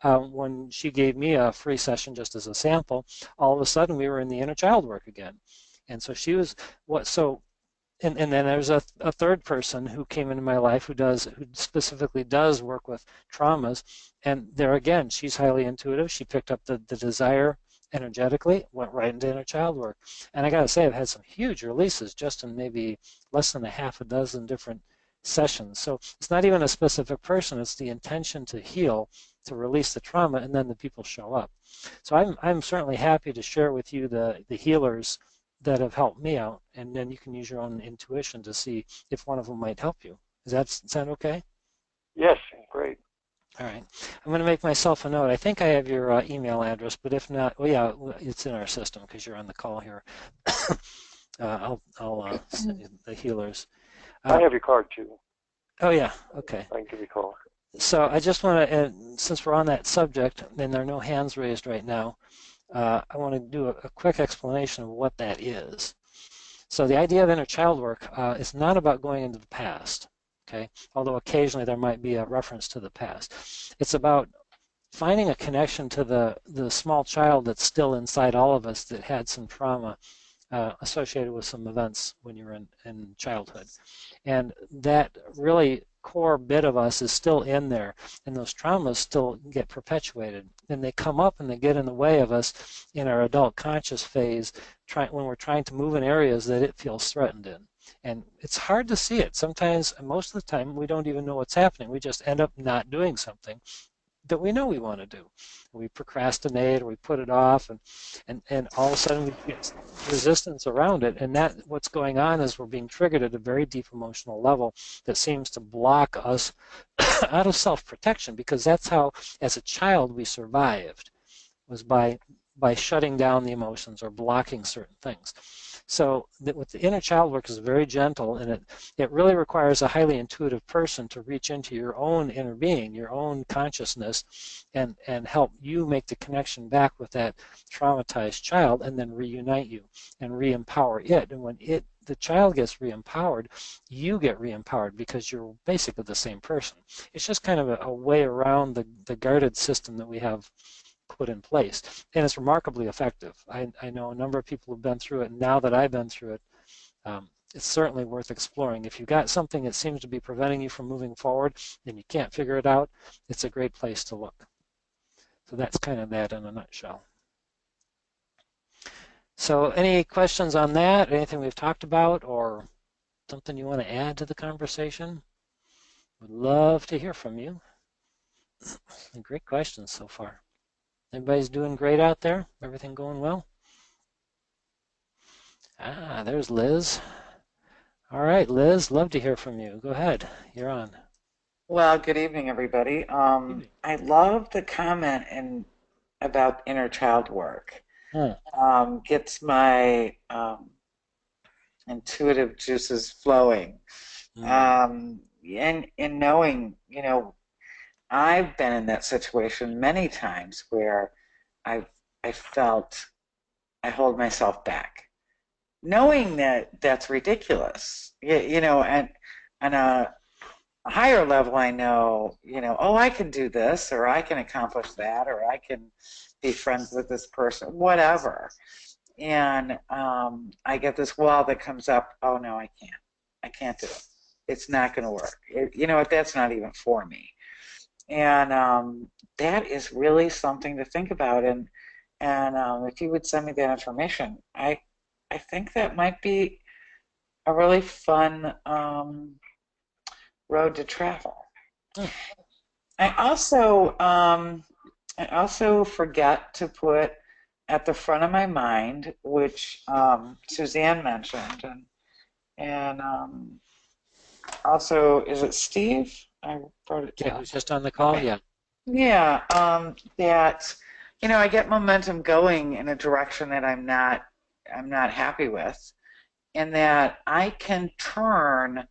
when she gave me a free session just as a sample, all of a sudden we were in the inner child work again. And so she was and then there's a third person who came into my life who specifically does work with traumas, and there again she's highly intuitive. She picked up the desire energetically, went right into inner child work, and I gotta say I've had some huge releases just in maybe less than a half a dozen different sessions. So it's not even a specific person, it's the intention to heal, to release the trauma, and then the people show up. So I'm certainly happy to share with you the healers that have helped me out, and then you can use your own intuition to see if one of them might help you. Does that sound okay? Yes, great. All right. I'm going to make myself a note. I think I have your email address, but if not, well, yeah, it's in our system because you're on the call here. I'll send you the healers. I have your card too. Oh yeah, okay. I can give you a call. So I just want to, since we're on that subject, and there are no hands raised right now, I want to do a quick explanation of what that is. So the idea of inner child work is not about going into the past, okay? Although occasionally there might be a reference to the past. It's about finding a connection to the small child that's still inside all of us that had some trauma associated with some events when you were in childhood. And that really core bit of us is still in there, and those traumas still get perpetuated, and they come up and they get in the way of us in our adult conscious phase when we're trying to move in areas that it feels threatened in. And it's hard to see it. Sometimes, most of the time, we don't even know what's happening. We just end up not doing something that we know we want to do. We procrastinate or we put it off, and all of a sudden we get resistance around it. And that what's going on is we're being triggered at a very deep emotional level that seems to block us out of self-protection, because that's how, as a child, we survived, was by shutting down the emotions or blocking certain things. So with the inner child work is very gentle, and it really requires a highly intuitive person to reach into your own inner being, your own consciousness, and help you make the connection back with that traumatized child, and then reunite you and re-empower it. And when the child gets re-empowered, you get re-empowered because you're basically the same person. It's just kind of a way around the guarded system that we have put in place, and it's remarkably effective. I know a number of people who've been through it, and now that I've been through it, it's certainly worth exploring. If you've got something that seems to be preventing you from moving forward and you can't figure it out, it's a great place to look. So that's kind of that in a nutshell. So any questions on that, anything we've talked about, or something you want to add to the conversation? Would love to hear from you. Great questions so far. Everybody's doing great out there? Everything going well? Ah, there's Liz. All right, Liz, love to hear from you. Go ahead, you're on. Well, good evening, everybody. I love the comment about inner child work. Gets my intuitive juices flowing. And in knowing, I've been in that situation many times where I've I felt I hold myself back, knowing that that's ridiculous. And on a higher level, I know, oh, I can do this, or I can accomplish that, or I can be friends with this person, whatever. And I get this wall that comes up. Oh no, I can't. I can't do it. It's not going to work. You know what? That's not even for me. And that is really something to think about. And if you would send me that information, I think that might be a really fun road to travel. Hmm. I also forget to put at the front of my mind, which Suzanne mentioned, and also, is it Steve? I wrote it Yeah, down. who's just on the call? Okay. Yeah. Yeah, that I get momentum going in a direction that I'm not happy with, and that I can turn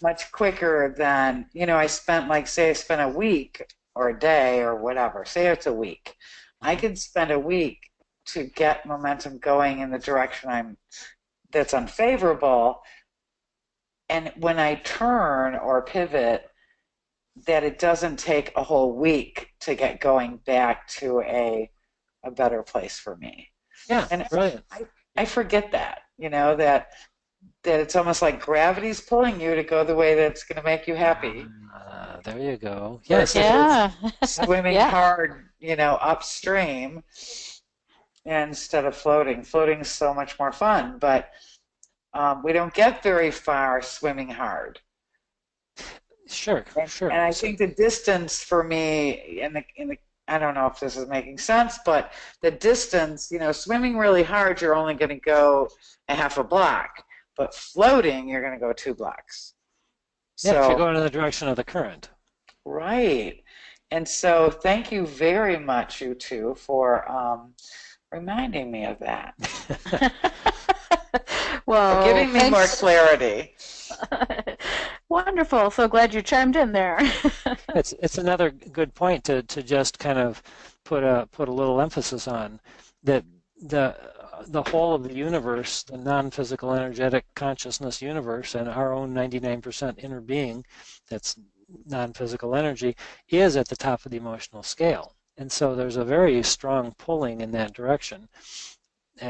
much quicker than, say I spent a week or a day or whatever. Say it's a week. I could spend a week to get momentum going in the direction that's unfavorable, and when I turn or pivot, that it doesn't take a whole week to get going back to a better place for me. Yeah, And brilliant. I forget that, that it's almost like gravity's pulling you to go the way that's going to make you happy. There you go. Yes. Yeah. Swimming Yeah. hard, upstream instead of floating. Floating is so much more fun, but we don't get very far swimming hard. Sure, sure. And I think the distance for me in the I don't know if this is making sense, but the distance, swimming really hard, you're only going to go a half a block, but floating, you're going to go 2 blocks. Yeah, if you're So, going in the direction of the current. right. And so, thank you very much, you two, for reminding me of that, Well, for giving me more thanks. clarity. Wonderful. So glad you chimed in there. It's another good point to just kind of put a little emphasis on that the whole of the universe, the non-physical energetic consciousness universe, and our own 99% inner being, that's non-physical energy, is at the top of the emotional scale. And so there's a very strong pulling in that direction.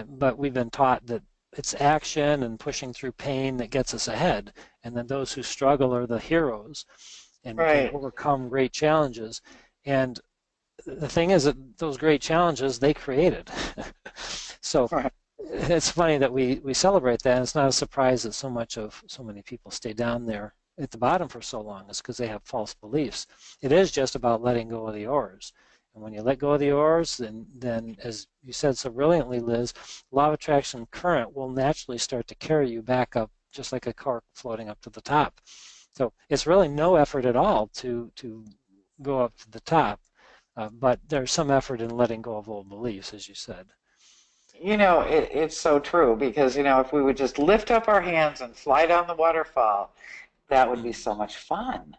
But we've been taught that it's action and pushing through pain that gets us ahead, and then those who struggle are the heroes and can Right. overcome great challenges. And the thing is that those great challenges they created. So Right. it's funny that we celebrate that. And it's not a surprise that so many people stay down there at the bottom for so long. It's because they have false beliefs. It is just about letting go of the oars. And when you let go of the oars, then as you said so brilliantly, Liz, law of attraction current will naturally start to carry you back up, just like a cork floating up to the top. So it's really no effort at all to go up to the top, but there's some effort in letting go of old beliefs, as you said. It's so true because, if we would just lift up our hands and fly down the waterfall, that would be so much fun.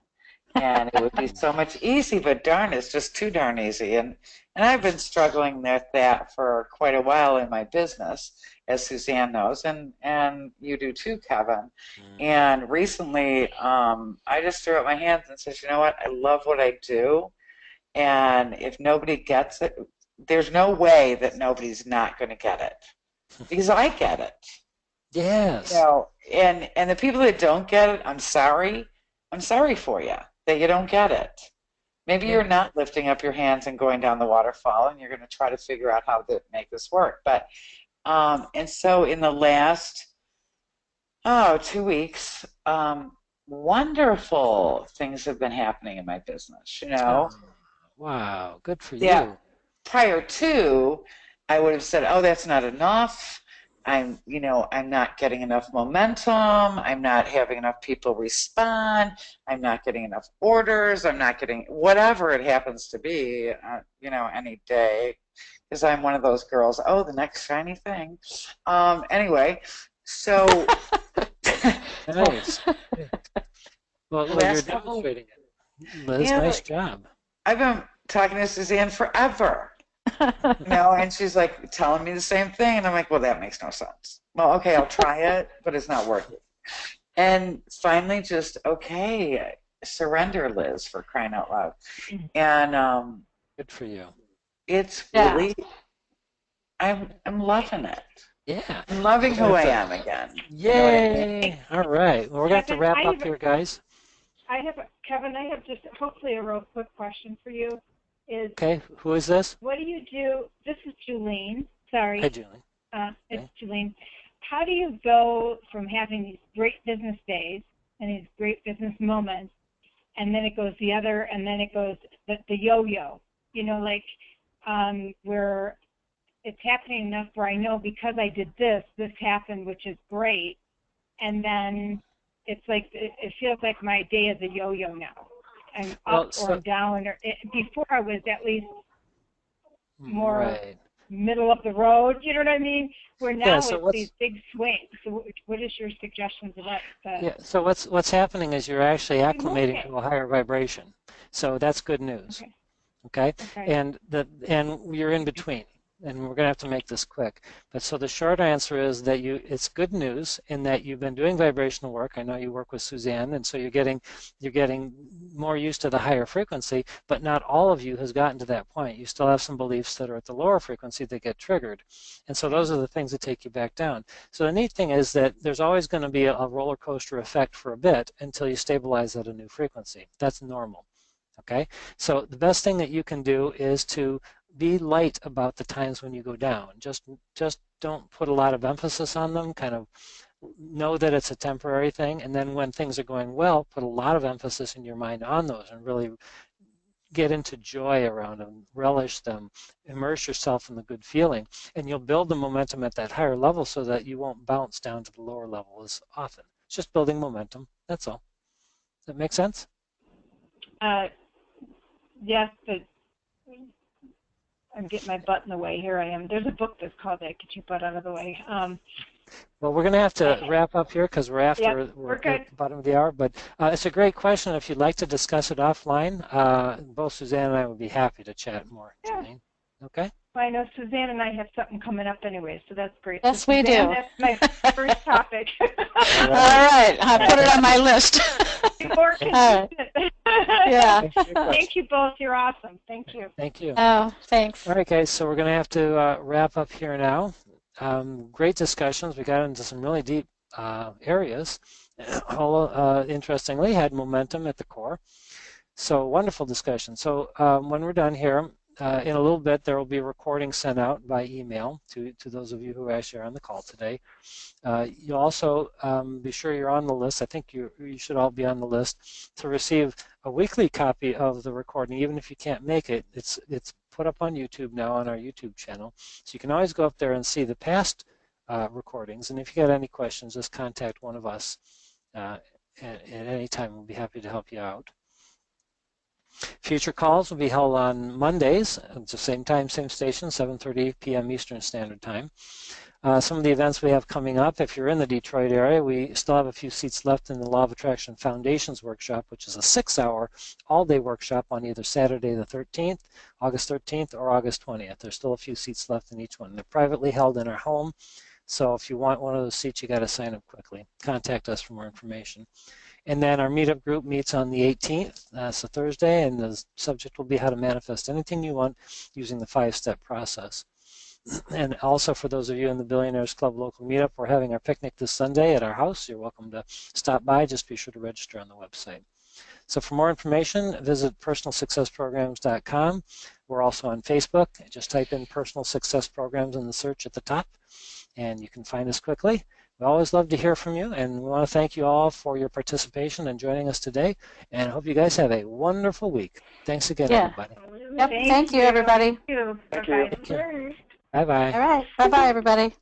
And it would be so much easy, but darn, it's just too darn easy. And I've been struggling with that for quite a while in my business, as Suzanne knows, and you do too, Kevin. And recently, I just threw up my hands and said, you know what, I love what I do. And if nobody gets it, there's no way that nobody's not going to get it because I get it. Yes. And the people that don't get it, I'm sorry. I'm sorry for you that you don't get it. Maybe you're not lifting up your hands and going down the waterfall, and you're going to try to figure out how to make this work. But and so in the last 2 weeks, wonderful things have been happening in my business. Wow, good for Yeah. you. Prior to, I would have said, "Oh, that's not enough. I'm not getting enough momentum. I'm not having enough people respond. I'm not getting enough orders. I'm not getting whatever it happens to be, any day, because I'm one of those girls. Oh, the next shiny thing. Anyway, so Nice. Well, you're last couple, demonstrating it. Liz, nice job. I've been talking to Suzanne forever. And she's like telling me the same thing, and I'm like, well, that makes no sense. Well, okay, I'll try it, but it's not working. And finally, just okay, surrender, Liz, for crying out loud. And good for you. It's really, I'm loving it. Yeah, I'm loving who I am again. Yay! You know what I mean? All right, well, we're gonna have to wrap up here, guys. Kevin, I have just hopefully a real quick question for you. Okay, who is this? What do you do? This is Julene. Sorry. Hi, Julene. It's Julene. How do you go from having these great business days and these great business moments, and then it goes the other, and then it goes the yo-yo? Where it's happening enough where I know because I did this happened, which is great, and then it's like it feels like my day is a yo-yo now. I'm up or down, before I was at least more middle of the road. You know what I mean? Where now it's these big swings. So, what is your suggestions about that? Yeah. So what's happening is you're actually acclimating to a higher vibration. So that's good news. Okay. And you're in between. And we're going to have to make this quick. But so the short answer is that it's good news in that you've been doing vibrational work. I know you work with Suzanne, and so you're getting more used to the higher frequency, but not all of you has gotten to that point. You still have some beliefs that are at the lower frequency that get triggered. And so those are the things that take you back down. So the neat thing is that there's always going to be a roller coaster effect for a bit until you stabilize at a new frequency. That's normal. Okay? So the best thing that you can do is to be light about the times when you go down. Just don't put a lot of emphasis on them. Kind of know that it's a temporary thing, and then when things are going well, put a lot of emphasis in your mind on those and really get into joy around them, relish them, immerse yourself in the good feeling, and you'll build the momentum at that higher level so that you won't bounce down to the lower level as often. It's just building momentum. That's all. Does that make sense? Yes, but I'm getting my butt in the way. Here I am. There's a book that's called that, Get Your Butt Out of the Way. Well, we're going to have to wrap up here because we're at the bottom of the hour. But it's a great question. If you'd like to discuss it offline, both Suzanne and I would be happy to chat more. Yeah. Janine. Okay? Well, I know Suzanne and I have something coming up anyway, so that's great. Yes, so we Suzanne, do. That's my first topic. All right. I'll put it on my list. More consistent. Yeah. Thank you both. You're awesome. Thank you. Thank you. Oh, thanks. All right, guys. So we're going to have to wrap up here now. Great discussions. We got into some really deep areas. All interestingly had momentum at the core. So wonderful discussion. So when we're done here, in a little bit, there will be a recording sent out by email to those of you who actually are on the call today. You'll also be sure you're on the list. I think you should all be on the list to receive a weekly copy of the recording. Even if you can't make it, it's put up on YouTube now on our YouTube channel. So you can always go up there and see the past recordings. And if you got any questions, just contact one of us at any time. We'll be happy to help you out. Future calls will be held on Mondays at the same time, same station, 7:30 p.m. Eastern Standard Time. Some of the events we have coming up, if you're in the Detroit area, we still have a few seats left in the Law of Attraction Foundations Workshop, which is a 6-hour all-day workshop on either Saturday the 13th, August 13th, or August 20th. There's still a few seats left in each one. They're privately held in our home, so if you want one of those seats, you got to sign up quickly. Contact us for more information. And then our meetup group meets on the 18th. That's a Thursday, and the subject will be how to manifest anything you want using the 5-step process. And also for those of you in the Billionaires Club local meetup, we're having our picnic this Sunday at our house. You're welcome to stop by. Just be sure to register on the website. So for more information, visit personalsuccessprograms.com. We're also on Facebook. Just type in Personal Success Programs in the search at the top, and you can find us quickly. We always love to hear from you, and we want to thank you all for your participation and joining us today, and I hope you guys have a wonderful week. Thanks again, everybody. Yep, thank you, everybody. Thank you. Thank you. Bye-bye. All right. Bye-bye, everybody.